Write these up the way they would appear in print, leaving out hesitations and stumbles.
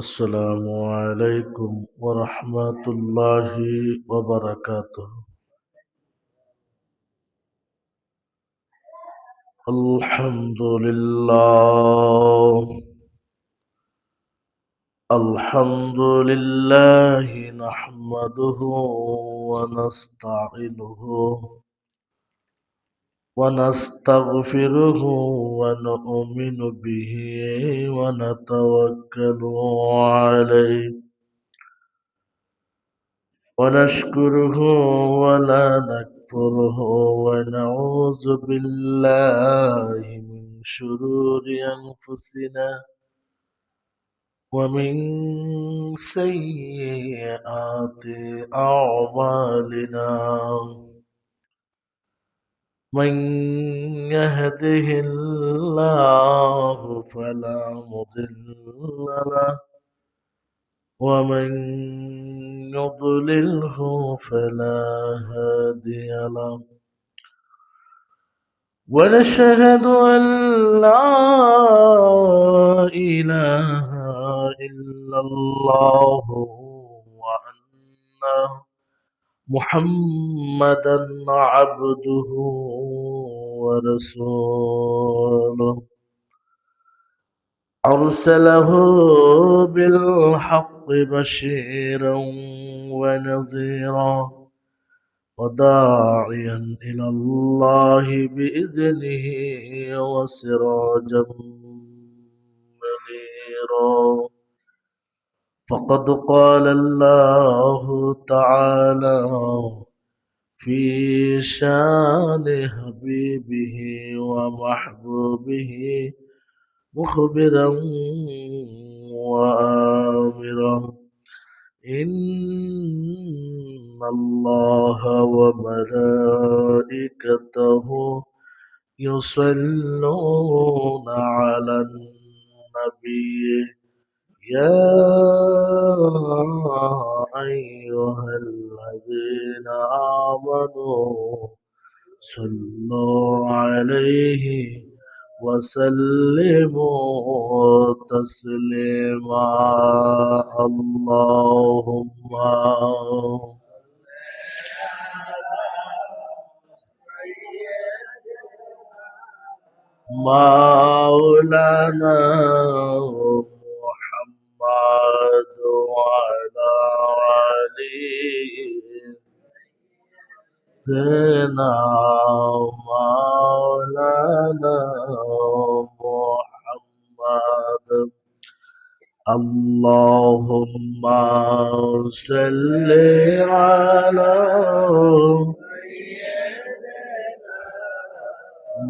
السلام عليكم ورحمة الله وبركاته. الحمد لله. الحمد لله نحمده ونستعينه ونستغفره ونؤمن به ونتوكل عليه ونشكره ولا نكفره ونعوذ بالله من شرور أنفسنا ومن سيئات أعمالنا. من يهده الله فلا مضل له ومن يضلله فلا هادي له. ونشهد أن لا إله إلا الله وأن محمدا عبده ورسوله. أرسله بالحق بشيرا ونذيرا وداعيا إلى الله بإذنه وسراجا منيرا. فقد قال الله تعالى في شان حبيبه ومحبوبه مخبرا وآمرا: إن الله وملائكته يصلون على النبي يا أيها الذين آمنوا صلوا عليه وسلموا تسليما. اللهم مولانا محمد وعلى آله سيدنا مولانا محمد. اللهم صل على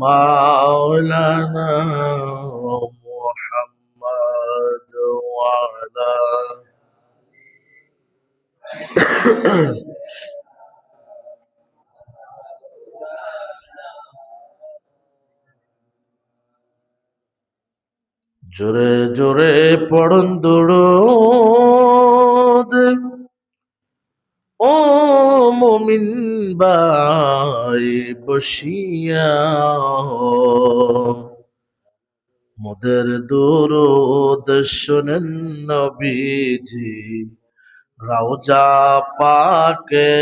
مولانا محمد وعلى জোরে জোরে পড়ুন দুরূদ ও মুমিন ভাই বসিয়া, মোদের দুরূদ শোনেন নবীজি রওজা পাকে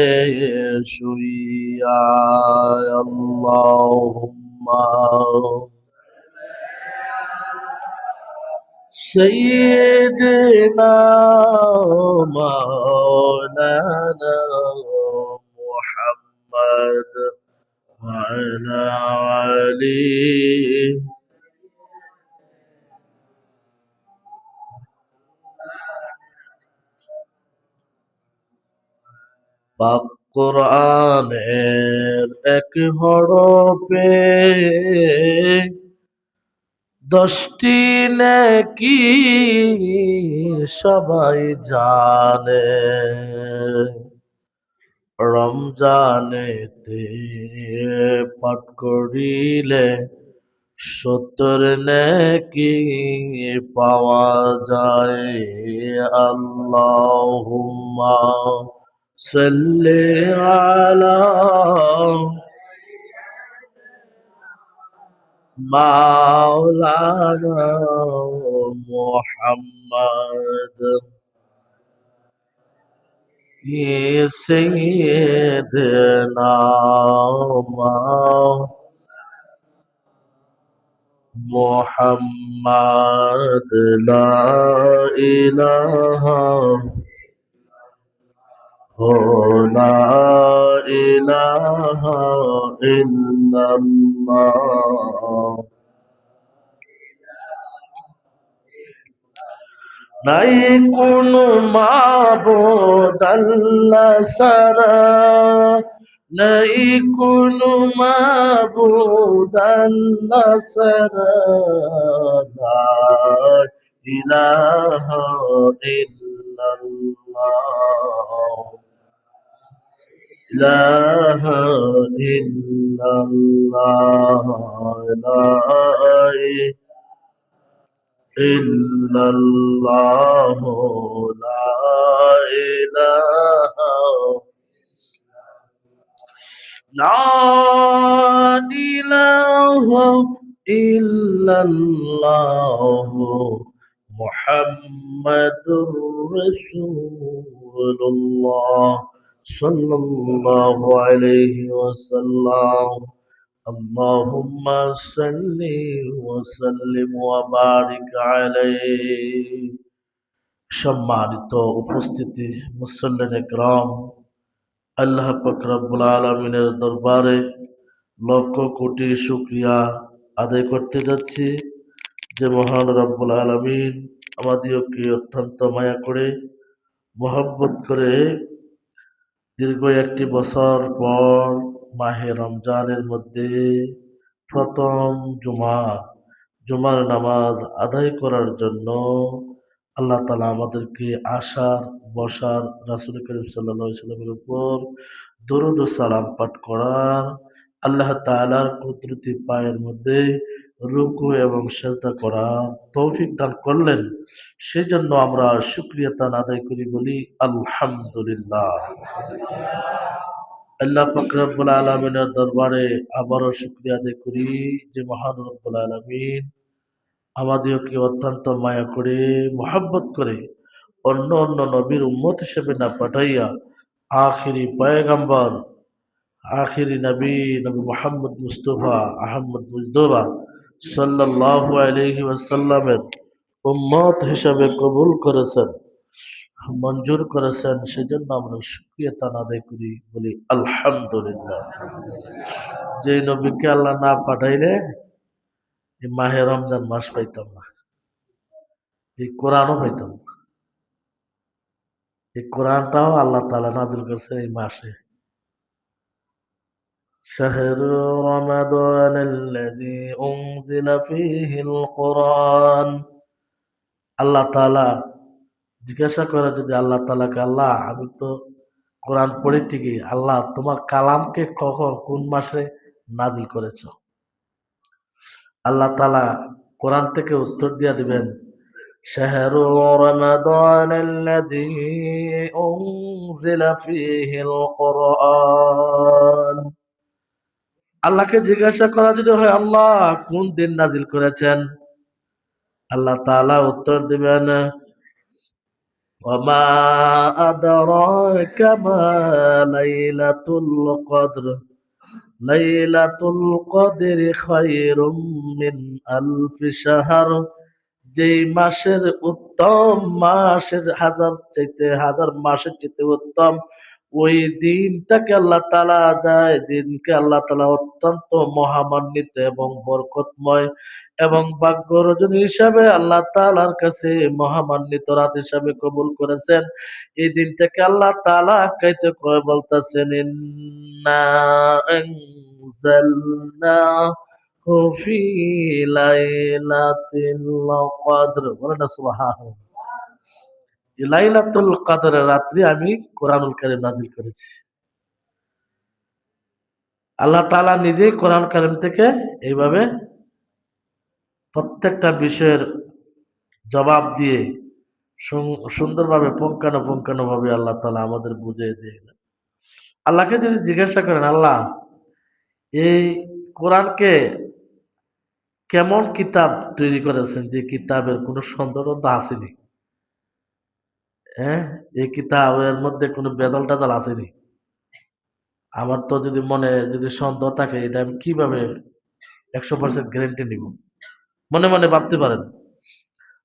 শুইয়া। আল্লাহুম্মা سيدنا مولانا محمد وعلى آله পাক কোরআনের এক হরফে 10টি নেকি সবাই জানে, রমজানেতে পাঠ করিলে 70 নেকি পাওয়া যায়। আল্লাহুম্মা সাল্লি আলা মাওলানা মুহাম্মদ সাইয়্যিদিনা মুহাম্মদ লা ইলাহা লা ইলাহা ইল্লাল্লাহ। নাই কোনো মাবুদ আল্লাহ ছাড়া, নাই কোনো মাবুদ আল্লাহ ছাড়া, লা ইলাহা ইল্লাল্লাহ, ইলাহা ইল্লাল্লাহ, লা ইল্লাল্লাহু লা ইলাহা লা ইলাহা ইল্লাল্লাহু মুহাম্মাদুর রাসূলুল্লাহ সাল্লাল্লাহু আলাইহি ওয়াসাল্লাম। আল্লাহুম্মা সাল্লি ওয়া সাল্লিম ওয়া বারিক আলাইহি। সম্মানিত উপস্থিতি, মুসল্লিন ইকরাম, আল্লাহ পাক রব্বুল আলামিনের দরবারে লক্ষ কোটি শুকরিয়া আদায় করতে যাচ্ছি যে মহান রব্বুল আলামিন আমাদেরকে অত্যন্ত মায়া করে মহব্বত করে দীর্ঘ একটি বছর পর মাহে রমজানের মধ্যে প্রথম জুমার নামাজ আদায় করার জন্য আল্লাহ তাআলা আমাদেরকে আসার বসার, রাসূল করিম সাল্লাল্লাহু আলাইহি সাল্লামের উপর দরুদ ও সালাম পাঠ করার, আল্লাহ তাআলার কুদরতি পায়ের মধ্যে রুকু এবং সেজদা করার তৌফিক দান করলেন। সেজন্য আমরা শুকরিয়া তান আদায় করি, বলি আলহামদুলিল্লাহ। আল্লাহ পাক রব্বুল আলামিনের দরবারে আবারও শুকরিয়া আদায় করি যে মহান রব্বুল আলামিন আমাদেরকে অত্যন্ত মায়া করে মহব্বত করে অন্য অন্য নবীর উম্মত হিসেবে না পাঠাইয়া আখিরি পয়গম্বর, আখিরি নবী নবী মোহাম্মদ মুস্তফা আহমদ মুজতবা সাল্লাল্লাহু আলাইহি ওয়াসাল্লামের উম্মত হিসাবে কবুল করেছেন, মঞ্জুর করেছেন। সেজন্য আমরা শুকরিয়া তান আদায় করি, বলি আলহামদুলিল্লাহ। যে নবীকে আল্লাহ না পাঠাইলে এই মাহে রমজান মাস পাইতাম না, এই কোরআনও পাইতাম না। এই কোরআনটাও আল্লাহ তাআলা নাযিল করছে এই মাসে। শাহরু রমাদানাল্লাযী উনজিলা ফীহিল কুরআন। আল্লাহ তাআলা জিজ্ঞাসা করে যদি আল্লাহ তাআলাকে, আল্লাহ আমি তো কোরআন পড়ি ঠিকই, আল্লাহ তোমার কালামকে কখন কোন মাসে নাযিল করেছ? আল্লাহ তাআলা কোরআন থেকে উত্তর দিয়া দিবেন, শাহরু রমাদানাল্লাযী উনজিলা ফীহিল কুরআন। আল্লাহকে জিজ্ঞাসা করা যদি হয় আল্লাহ কোন দিন নাজিল করেছেন, আল্লাহ তাআলা উত্তর দিবেন, ওয়ামা আদরাকা মা লাইলাতুল কদর, লাইলাতুল কদরি খায়রুম মিন আলফি শাহর। যেই মাসের উত্তম, মাসের হাজার মাসের চাইতে উত্তম, ওই দিনটাকে আল্লাহ তাআলা দিনকে আল্লাহ তাআলা অত্যন্ত মহামান্বিত এবং বরকতময় এবং ভাগ্য রজনী হিসাবে আল্লাহ তাআলার কাছে মহামান্বিত রাত হিসাবে কবুল করেছেন। এই দিনটাকে আল্লাহ তাআলা কাইতে করে বলতেছেন, ইন্না আনজালনা ফি লাইলাতিল কদর, বলেন না সুবহানাল্লাহ। এই লাইলাতুল কদরের রাত্রি আমি কোরআনুল কারীম নাজিল করেছি। আল্লাহ তাআলা নিজেই কোরআন কারীম থেকে এইভাবে প্রত্যেকটা বিষয়ের জবাব দিয়ে সুন্দরভাবে পুঙ্খানুপুঙ্খানুভাবে আল্লাহ তাআলা আমাদের বুঝিয়ে দিয়ে গেলেন। আল্লাহকে যদি জিজ্ঞাসা করেন, আল্লাহ এই কোরআনকে কেমন কিতাব তৈরি করেছেন, যে কিতাবের কোনো সন্দেহ তো আসেনি, হ্যাঁ, এই কিতাবের মধ্যে কোনো বেদল টেদল আসেনি, আমার তো যদি মনে যদি সন্দেহ থাকে, এটা আমি কিভাবে 100% গ্যারেন্টি নিব? মনে মনে ভাবতে পারেন।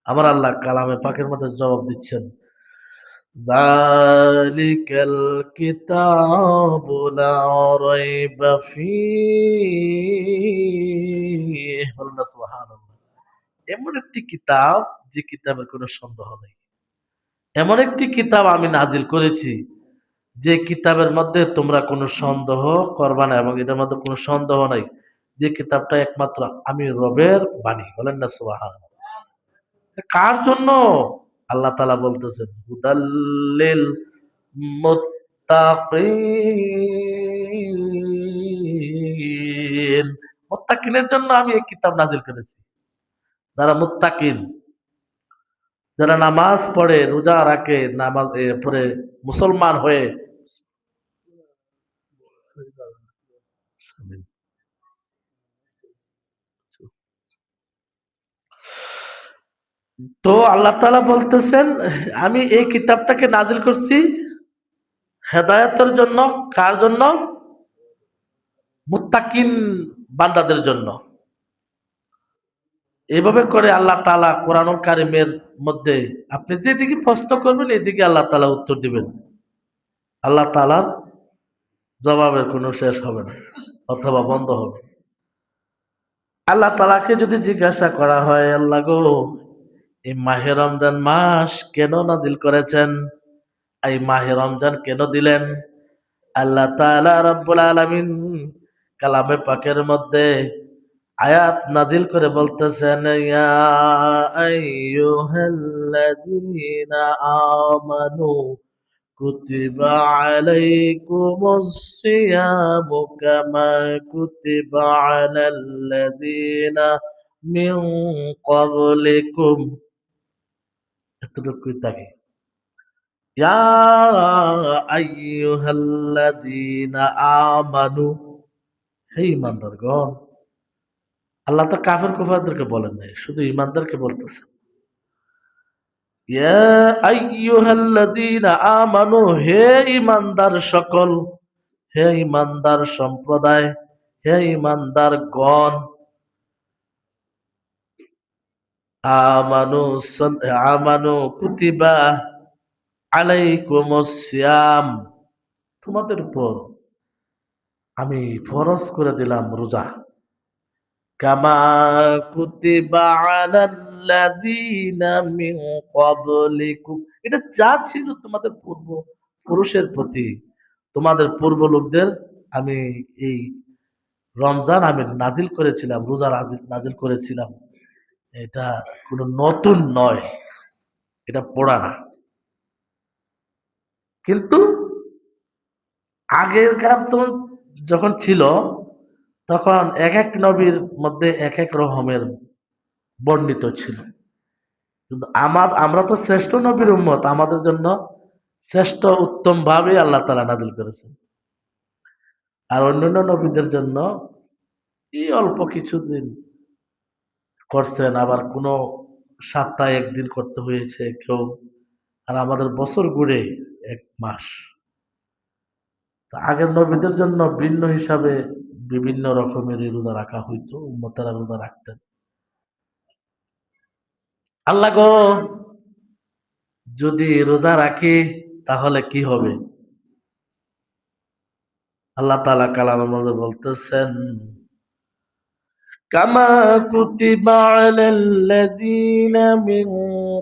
আমার আল্লাহ কালামে পাকের মধ্যে জবাব দিচ্ছেন, যালিকাল কিতাবু লা রাইবা ফীহি, বলেন না সুবহানাল্লাহ। এমন একটি কিতাব যে কিতাবের কোনো সন্দেহ নেই। এমন একটি কিতাব আমি নাজিল করেছি যে কিতাবের মধ্যে তোমরা কোনো সন্দেহ করবা না, এবং এটার মধ্যে কোনো সন্দেহ নাই যে কিতাবটা একমাত্র আমি রবের বাণী, বলেন না সুবহানাল্লাহ। কার জন্য? আল্লাহ তাআলা বলতেছেন, হুদাল্লিল মুত্তাকিন, মুত্তাকিনের জন্য আমি এই কিতাব নাজিল করেছি। যারা মুত্তাকিন, যারা নামাজ পড়ে, রোজা রাখে, নামাজ পড়ে মুসলমান হয়ে, তো আল্লাহ তাআলা বলতেছেন, আমি এই কিতাবটাকে নাজিল করছি হেদায়েতের জন্য। কার জন্য? মুত্তাকিন বান্দাদের জন্য। এইভাবে করে আল্লাহ তাআলা কোরআনুল কারীমের মধ্যে আপনি যেদিকে প্রশ্ন করবেন এদিকে আল্লাহ তাআলা উত্তর দিবেন। আল্লাহ তাআলার জবাবের কোনো শেষ হবে না অথবা বন্ধ হবে। আল্লাহ তাআলাকে যদি জিজ্ঞাসা করা হয়, আল্লাহ গো, এই মাহে রমজান মাস কেন নাজিল করেছেন, এই মাহে রমজান কেন দিলেন? আল্লাহ তাআলা রব্বুল আলামিন কালামে পাকের মধ্যে আয়াত নাজিল করে বলতেছেন, ইয়া আইয়ুহাল্লাযীনা আমানু কুতিবা আলাইকুমুস সিয়ামু কামা কুতিবা আলাল্লাযীনা মিন ক্বাবলিকুম, এতটুকুই থাকে। ইয়া আইয়ুহাল্লাযীনা আমানু, হে ঈমানদারগণ। আল্লাহ তো কাফের কুফারদেরকে বলেন নাই, শুধু ঈমানদারকে বলতেছেন। ইয়া আইয়ুহাল্লাযীনা আমানু, হে ঈমানদার সকল, হে ঈমানদার সম্প্রদায়, হে ঈমানদার গণ। আমানু আমানু কুতিবা আলাইকুমুস সিয়াম, তোমাদের উপর আমি ফরজ করে দিলাম রোজা। কামা কুতিবা আলাল্লাযীনা মিন ক্বাবলিকুম, এটা যা ছিল তোমাদের পূর্ব পুরুষের প্রতি, তোমাদের পূর্ব লোকদের আমি এই রমজান আমি নাজিল করেছিলাম, রোজা নাজিল করেছিলাম। এটা কোনো নতুন নয়, এটা পড়া না। কিন্তু আগেরকার যখন ছিল, তখন এক এক নবীর মধ্যে এক এক রকমের বর্ণিত ছিল। কিন্তু আমরা তো শ্রেষ্ঠ নবীর উম্মত, আমাদের জন্য শ্রেষ্ঠ উত্তম ভাবে আল্লাহ তাআলা নাযিল করেছেন। আর অন্যান্য নবীদের জন্য এই অল্প কিছুদিন করছেন, আবার কোনো সপ্তাহে একদিন করতে হয়েছে কেউ, আর আমাদের বছর ঘুরে 1 মাস। তো আগের নবীদের জন্য ভিন্ন হিসাবে বিভিন্ন রকমের রোজা রাখা হইতো, উম্মতেরা রোজা রাখতেন। আল্লাহ গো, যদি রোজা রাখি তাহলে কি হবে? আল্লাহ তাআলা কালামের মধ্যে বলতেছেন, কামা কুতিবা আলাল্লাযীনা মিন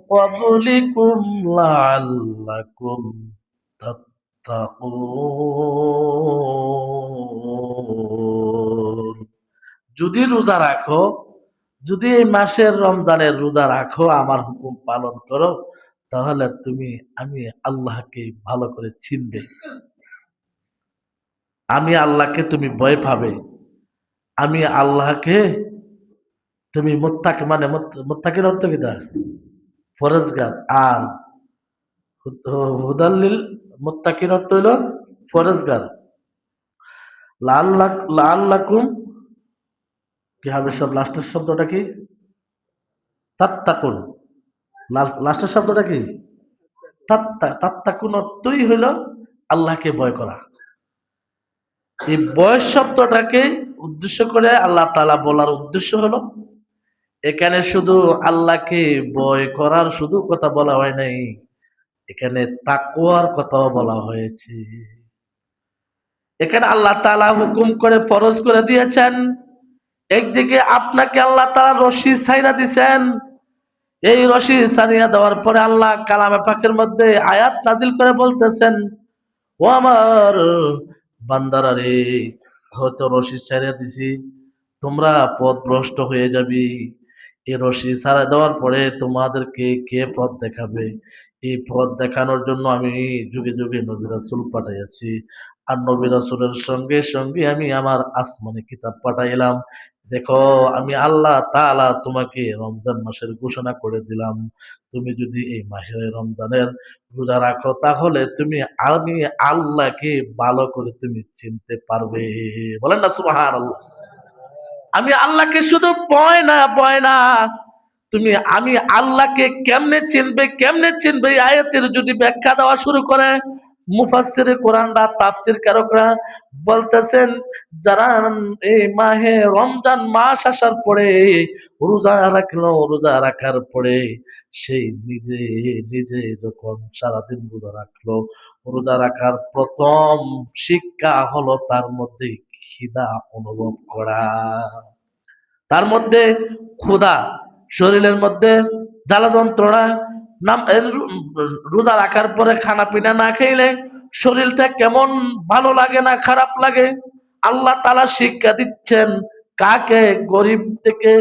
ক্বাবলিকুম লাআল্লাকুম তাত্তাকুন, যদি রোজা রাখো, যদি এই মাসের রমজানের রোজা রাখো, আমার হুকুম পালন করো, তাহলে আমি আল্লাহকে ভালো করে চিনবে, আমি আল্লাহকে তুমি ভয় পাবে, আমি আল্লাহকে তুমি মোত্তাকি মানে মোত্তাকির অর্থ কিটা? ফরেজগার। আর হুদাল্লিল মোত্তাকির অর্থ হইল ফরেজগার। লাআল্লাকুম কি হবে? সব লাস্টের শব্দটা কি? তাত্তাকুন। লাস্টের শব্দটা কি? তাত্তাকুন অর্থই হইল আল্লাহকে ভয় করা। এই ভয় শব্দটাকে উদ্দেশ্য করে আল্লাহ তাআলা বলার উদ্দেশ্য হলো, এখানে শুধু আল্লাহকে ভয় করার শুধু কথা বলা হয় নাই, এখানে তাকওয়ার কথাও বলা হয়েছে। এখানে আল্লাহ তাআলা হুকুম করে ফরজ করে দিয়েছেন, একদিকে আপনাকে আল্লাহ তাআলা রশি ছাইরা দিছেন, এই রশি ছাড়িয়ে দেওয়ার পরে আল্লাহ কালামে পাকের মধ্যে আয়াত নাজিল করে বলতেছেন, ও আমার বান্দারা রে, হয়তো রশি ছাড়িয়ে দিছি, তোমরা পথভ্রষ্ট হয়ে যাবি। এই রশি ছাড়া দেওয়ার পরে তোমাদেরকে কে পথ দেখাবে? এই পথ দেখানোর জন্য আমি যুগে যুগে নবী রাসূল পাঠাইয়াছি, আর নবী রাসূলের সঙ্গে সঙ্গে আমি আমার আসমানি কিতাব পাঠাইলাম। দেখো, আমি আল্লাহ তাআলা তোমাকে রমজান মাসের ঘোষণা করে দিলাম, তুমি যদি এই মাহে রমজানের রোজা রাখো, তাহলে আমি আল্লাহকে ভালো করে তুমি চিনতে পারবে। বলেন না সুবহানাল্লাহ। আমি আল্লাহকে শুধু ভয় না, আমি আল্লাহকে কেমনে চিনবে, এই আয়াতের যদি ব্যাখ্যা দেওয়া শুরু করে মুফাসসিরে কোরআনরা, তাফসীর কারকরা বলতেছেন, যারা এই মাহে রমজান মাস আসার পরে রোজা রাখার পরে সেই নিজে নিজে যখন সারাদিন রোজা রাখলো, রোজা রাখার প্রথম শিক্ষা হলো তার মধ্যে খিদা অনুভব করা, তার মধ্যে ক্ষুধা, শরীরের মধ্যে জ্বালা যন্ত্রণা। রোজা রাখার পরে খানা পিনা না খাইলে শরীরটা কেমন ভালো লাগে না খারাপ লাগে। আল্লাহ তাআলা শিক্ষা দিচ্ছেন কাকে? গরিব থেকে,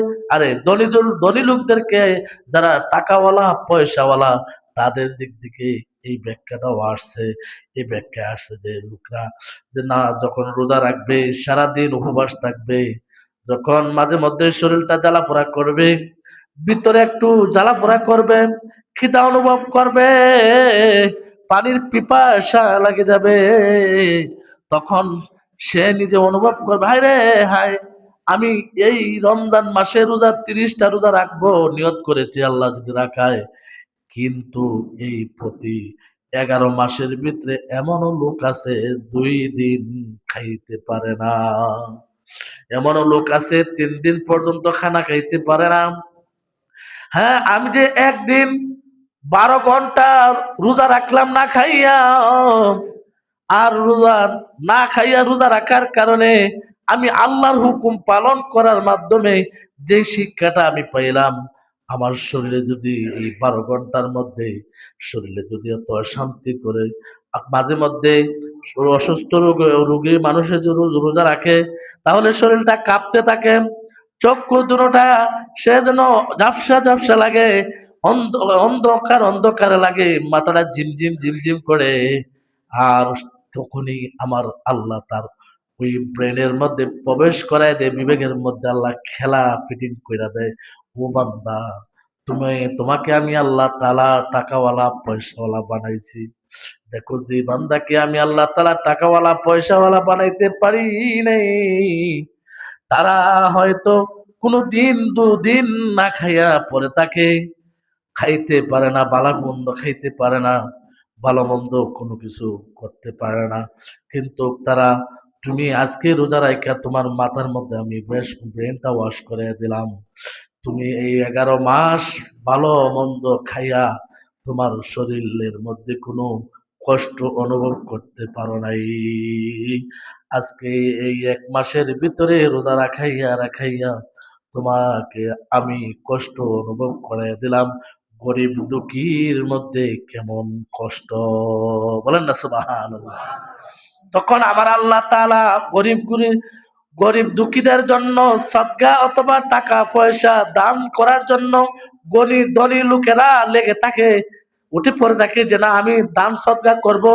ধনী লোকদেরকে, যারা টাকাওয়ালা পয়সাওয়ালা, তাদের দিক থেকে এই ব্যাখ্যাটাও আসছে। এই ব্যাখ্যা আসছে যে লোকরা যে না, যখন রোজা রাখবে সারাদিন উপবাস থাকবে, যখন মাঝে মধ্যে শরীরটা জ্বালাপোড়া করবে, ভিতরে একটু জ্বালাপোড়া করবে, খিদা অনুভব করবে, পানির পিপাসা লাগে যাবে, তখন সে নিজে অনুভব করবে, হায় রে হায়, আমি এই রমজান মাসে রোজা 30টা রোজা রাখবো নিয়ত করেছি, আল্লাহ যদি রাখায়। কিন্তু এই প্রতি 11 মাসের ভিতরে এমনও লোক আছে 2 দিন খাইতে পারে না, এমনও লোক আছে 3 দিন পর্যন্ত খানা খাইতে পারে না। হ্যাঁ, আমি যে একদিন 12 ঘন্টা রোজা রাখলাম না খাইয়া, আর রোজা রাখার কারণে আমি আল্লাহর হুকুম পালন করার মাধ্যমে যে শিক্ষাটা আমি পাইলাম, আমার শরীরে যদি এই 12 ঘন্টার মধ্যে শরীরে যদি এত অশান্তি করে, মাঝে মধ্যে অসুস্থ রোগী মানুষের যদি রোজা রাখে, তাহলে শরীরটা কাঁপতে থাকে, চক্ষু দুটোটা সে যেন ঝাপসা ঝাপসা লাগে, অন্ধকার লাগে, মাথাটা ঝিমঝিম ঝিমঝিম করে। আর তখনই আমার আল্লাহ তার ওই ব্রেনের মধ্যে প্রবেশ করায় দেয়, বিবেকের মধ্যে আল্লাহ খেলা ফিটিং করে দেয়, ও বান্দা, তোমাকে আমি আল্লাহ তাআলা টাকাওয়ালা পয়সাওয়ালা বানাইছি। দেখো, যে বান্দাকে আমি আল্লাহ তাআলা টাকাওয়ালা পয়সাওয়ালা বানাইতে পারি নাই, তারা হয়তো কোনো দিন 2 দিন না খাইয়া পরে তাকে খাইতে পারে না, ভালো মন্দ খাইতে পারে না, ভালো মন্দ কোনো কিছু করতে পারে না। কিন্তু তুমি আজকে রোজা রাখা, তোমার মাথার মধ্যে আমি বেশ ব্রেনটা ওয়াশ করে দিলাম, তুমি এই 11 মাস ভালো মন্দ খাইয়া তোমার শরীরের মধ্যে কোনো কষ্ট অনুভব করতে পারো নাই। আজকে এই 1 মাসের ভিতরে রোজা রাখাইয়া তোমাকে আমি কষ্ট অনুভব করে দিলাম। গরিব দুঃখীর মধ্যে কেমন কষ্ট, বলেন না সুবহানাল্লাহ। তখন আমার আল্লাহ তাআলা গরিব দুঃখীদের জন্য সদকা অথবা টাকা পয়সা দান করার জন্য ধনী লোকেরা লেগে থাকে, উঠে পড়ে থাকে যে না আমি দান সদকা করব।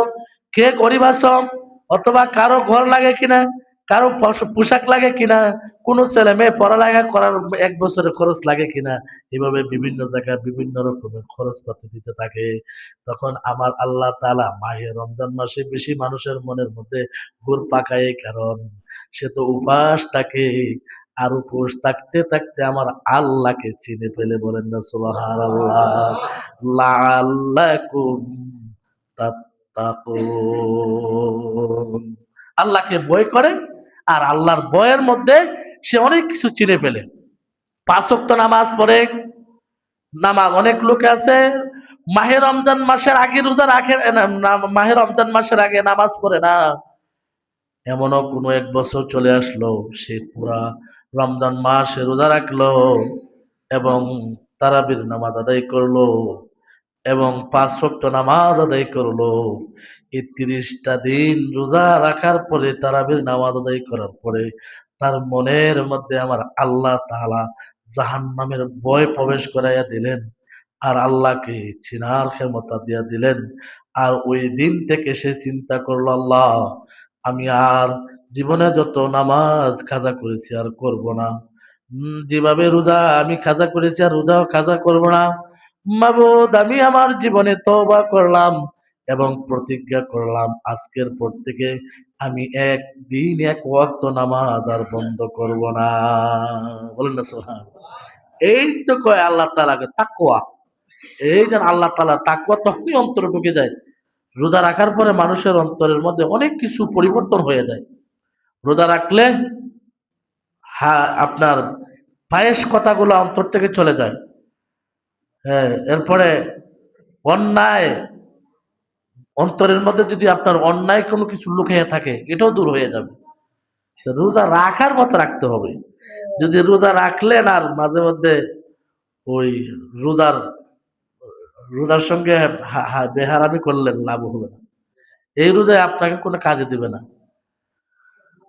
কে গরিব আছো, অথবা কারো ঘর লাগে কিনা, কারো পোশাক লাগে কিনা, কোনো ছেলে মেয়ে পড়ালেখা করার 1 বছরের খরচ লাগে কিনা, এভাবে বিভিন্ন জায়গায় বিভিন্ন রকমের খরচপাতি দিতে থাকে। তখন আমার আল্লাহ তাআলা মাহে রমজান মাসে বেশি মানুষের মনের মধ্যে ঘুর পাকায়, কারণ সে তো উপবাস থাকে। আর উপোস থাকতে থাকতে আমার আল্লাহকে চিনে ফেলে, বলেন না সুবহানাল্লাহ। লাআল্লাকুম তাত্তাকুন। আল্লাহকে ভয় করে, আর আল্লাহর ভয়ের মধ্যে সে অনেক কিছু চিনে ফেলে। 5 ওয়াক্ত নামাজ পড়ে। নামাজ অনেক লোক আছে মাহে রমজান মাসের আগে রোজা রাখে না, মাহে রমজান মাসের আগে নামাজ পড়ে না। এমনও কোনো 1 বছর চলে আসলো সে পুরা রমজান মাসে রোজা রাখলো এবং তারাবির নামাজ আদায় করলো এবং 5 ওয়াক্ত নামাজ আদায় করলো। এই 30টা দিন রোজা রাখার পরে, তারাবির নামাজ আদায় করার পরে তার মনের মধ্যে আমার আল্লাহ তাআলা জাহান্নামের ভয় প্রবেশ করাইয়া দিলেন, আর আল্লাহকে চিনার ক্ষমতা দিয়া দিলেন। আর ওই দিন থেকে সে চিন্তা করলো, আল্লাহ আমি আর জীবনে যত নামাজ কাজা করেছি আর করব না। যেভাবে রোজা আমি কাজা করেছি আর রোজাও কাজা করব না। মাবুদ আমি আমার জীবনে তওবা করলাম এবং প্রতিজ্ঞা করলাম আজকের পর থেকে আমি একদিন 1 ওয়াক্ত নামাজ আর বন্ধ করব না। বলেন না সুবহান। এই তো কয় আল্লাহ তাআলাকে তাকওয়া। এই যে আল্লাহ তাআলা তাকওয়া তখনই অন্তরে ঢুকে যায়। রোজা রাখার পরে মানুষের অন্তরের মধ্যে অনেক কিছু পরিবর্তন হয়ে যায়। রোজা রাখলে আপনার পায়েস কথাগুলো অন্তর থেকে চলে যায়। হ্যাঁ, এরপরে অন্যায়, অন্তরের মধ্যে যদি আপনার অন্যায় কোনো কিছু লুকিয়ে থাকে এটাও দূর হয়ে যাবে। তো রোজা রাখার মতো রাখতে হবে। যদি রোজা রাখলেন আর মাঝে মধ্যে ওই রোজার রোজার সঙ্গে বেহারামি করলেন, লাভ হবে না। এই রোজায় আপনাকে কোনো কাজে দিবে না।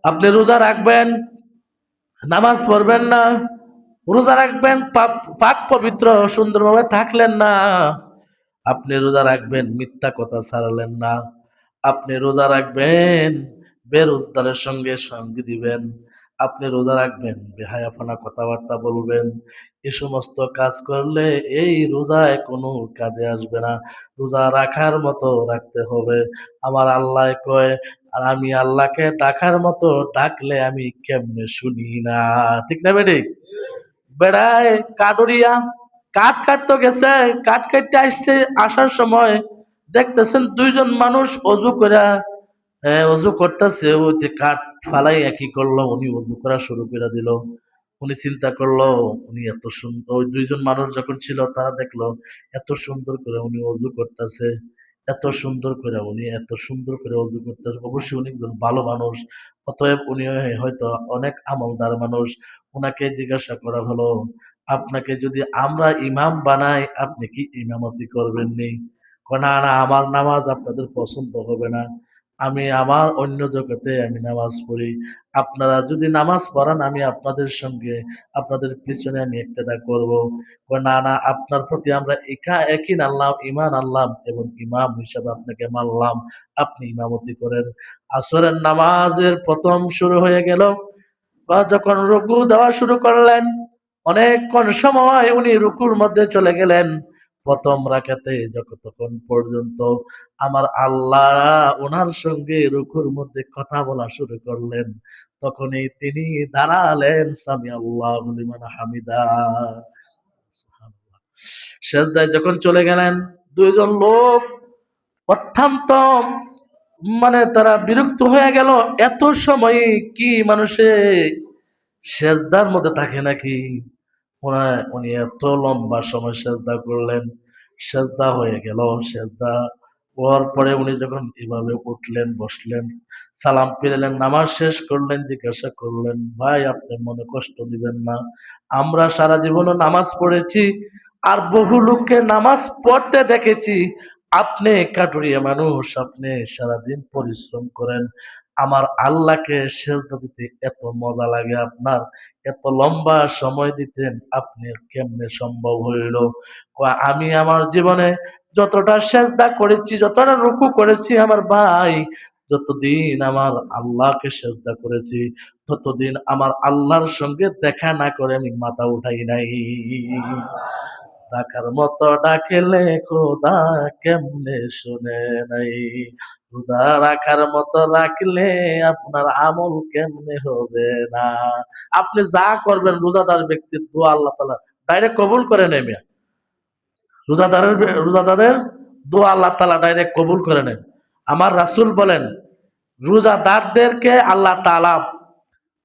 আপনি রোজা রাখবেন, নামাজ পড়বেন না, রোজা রাখবেন, পাক পবিত্র সুন্দরভাবে থাকলেন না। আপনি রোজা রাখবেন, মিথ্যা কথা ছাড়লেন না। আপনি রোজা রাখবেন, বেরোজগারের সঙ্গে সঙ্গী দিবেন। আপনি রোজা রাখবেন, বেহায়াফানা কথাবার্তা বলবেন। এ সমস্ত কাজ করলে এই রোজায় কোনো কাজে আসবে না। রোজা রাখার মতো রাখতে হবে। আমার আল্লাহ কয়, আর আমি আল্লাহকে ডাকার মতো ডাকলে আমি কেমনে শুনি না? ঠিক না বেঠিক? বেড়ায় কাঠুরিয়া কাঠ কাটতে গেছে, কাঠ কাটতে আসছে, আসার সময় দেখতেছেন 2 জন মানুষ অজু করে অজু করতেছে। ওই যে কাঠ ফালাই একই করলো, উনি অজু করা শুরু করে দিল। উনি চিন্তা করলো উনি এত সুন্দর, ওই 2 জন মানুষ যখন ছিল তারা দেখলো এত সুন্দর করে উনি অজু করতেছে, এত সুন্দর করে উনি এত সুন্দর করে অজু করতেছে, অবশ্যই উনি একজন ভালো মানুষ, অতএব উনি হয়তো অনেক আমলদার মানুষ। উনাকে জিজ্ঞাসা করা হলো, আপনাকে যদি আমরা ইমাম বানাই আপনি কি ইমামতি করবেন নি? না না, আমার নামাজ আপনাদের পছন্দ হবে না, আমি আমার অন্য জগতে আমি নামাজ পড়ি। আপনারা যদি নামাজ পড়ান আমি আপনাদের সঙ্গে আপনাদের পিছনে আমি ইক্তেদা করব। না না, আপনার প্রতি আমরা একই আনলাম, ঈমান আনলাম এবং ইমাম হিসাবে আপনাকে মানলাম, আপনি ইমামতি করেন। আসরের নামাজের প্রথম শুরু হয়ে গেল, বা যখন রুকু দেওয়া শুরু করলেন, অনেকক্ষণ সময় উনি রুকুর মধ্যে চলে গেলেন। প্রথম রাকাতে যতক্ষণ পর্যন্ত আমার আল্লাহ ওনার সঙ্গে রুকুর মধ্যে কথা বলা শুরু করলেন, তখনই তিনি দাঁড়ালেন, সামি আল্লাহু লিমান হামিদা। সেজদায় যখন চলে গেলেন, 2 জন লোক অত্যন্ত তারা বিরক্ত হয়ে গেল। এত সময় কি মানুষে সেজদার মধ্যে থাকে নাকি? উনি এত লম্বা সময় সেজদা করলেন, সেজদা হয়ে গেল। সেজদা হওয়ার পরে উনি যখন এভাবে উঠলেন, বসলেন, সালাম ফিরালেন, নামাজ শেষ করলেন, জিজ্ঞাসা করলেন, ভাই আপনি মনে কষ্ট দিবেন না, আমরা সারা জীবনও নামাজ পড়েছি আর বহু লোককে নামাজ পড়তে দেখেছি। আপনি কাঠুরিয়া মানুষ, আপনি সারাদিন পরিশ্রম করেন, আমার আল্লাহকে সেজদা দিতে এত মজা লাগে আপনার, এত লম্বা সময় দিতেন, আপনি কেমনে সম্ভব হইল? আমি আমার জীবনে যতটা সেজদা করেছি, যতটা রুকু করেছি আমার ভাই, যতদিন আমার আল্লাহকে সেজদা করেছি, ততদিন আমার আল্লাহর সঙ্গে দেখা না করে আমি মাথা উঠাই নাই। ডাকার মতো ডাকলে খোদা কেমনে শুনে নাই, রোজা রাখার মতো রাখলে আপনার আমল কেমনে হবে না। আপনি যা করবেন রোজাদার ব্যক্তির দোয়া আল্লাহ তাআলা ডাইরেক্ট কবুল করে নেবে। রোজাদারের দোয়া আল্লাহ তাআলা ডাইরেক্ট কবুল করে নেন। আমার রাসূল বলেন, রোজাদারদেরকে আল্লাহ তাআলা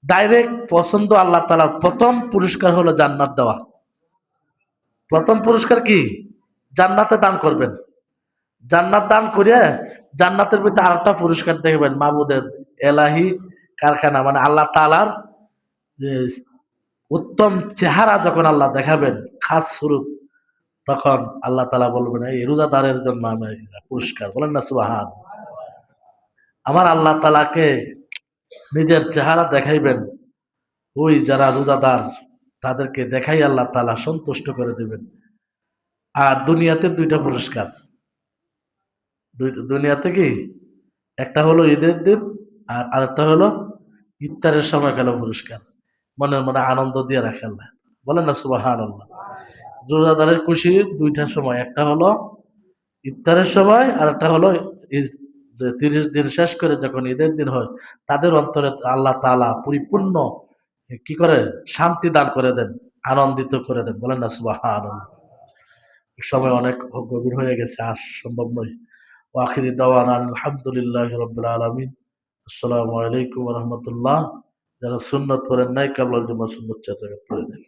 ডাইরেক্ট পছন্দ, আল্লাহ তাআলার প্রথম পুরস্কার হলো জান্নাত দেওয়া। প্রথম পুরস্কার কি? জান্নাতে দান করবেন। জান্নাত দান করে জান্নাতের ভিতরে আরেকটা পুরস্কার দেখবেন, মাবুদের এলাহি কারখানা, মানে আল্লাহ তাআলার যে উত্তম চেহারা যখন আল্লাহ দেখাবেন খাস স্বরূপ, তখন আল্লাহ তাআলা বলবেন এই রোজাদারের জন্য আমি পুরস্কার, বলেন না সুবহান। আমার আল্লাহ তাআলাকে নিজের চেহারা দেখাইবেন, ওই যারা রোজাদার তাদেরকে দেখাই আল্লাহ তাআলা সন্তুষ্ট করে দিবেন। আর দুনিয়াতে দুইটা পুরস্কার, দুনিয়াতে কি, একটা হলো ঈদের দিন, আর আরেকটা হলো ইফতারের সময় গেল পুরস্কার। মনের মনে আনন্দ দিয়ে রাখে আল্লাহ, বলেন না সুবহানাল্লাহ। রোজাদারের খুশি দুইটার সময়, একটা হলো ইফতারের সময়, আর একটা হলো 30 দিন শেষ করে যখন ঈদের দিন হয়, তাদের অন্তরে আল্লাহ তাআলা পরিপূর্ণ কি করে, শান্তি দান করে দেন, আনন্দিত করে দেন, বলেন না সুবহানাল্লাহ। সময় অনেক গভীর হয়ে গেছে, আর সম্ভব নয়। ওয়াখিরি দাওয়ানা আলহামদুলিল্লাহি রাব্বিল আলামিন। আসসালামু আলাইকুম ওয়া রাহমাতুল্লাহ। যারা সুন্নাত পড়েন নাই কাবলার জন্য সুন্নাত চাচা পড়ে নেন।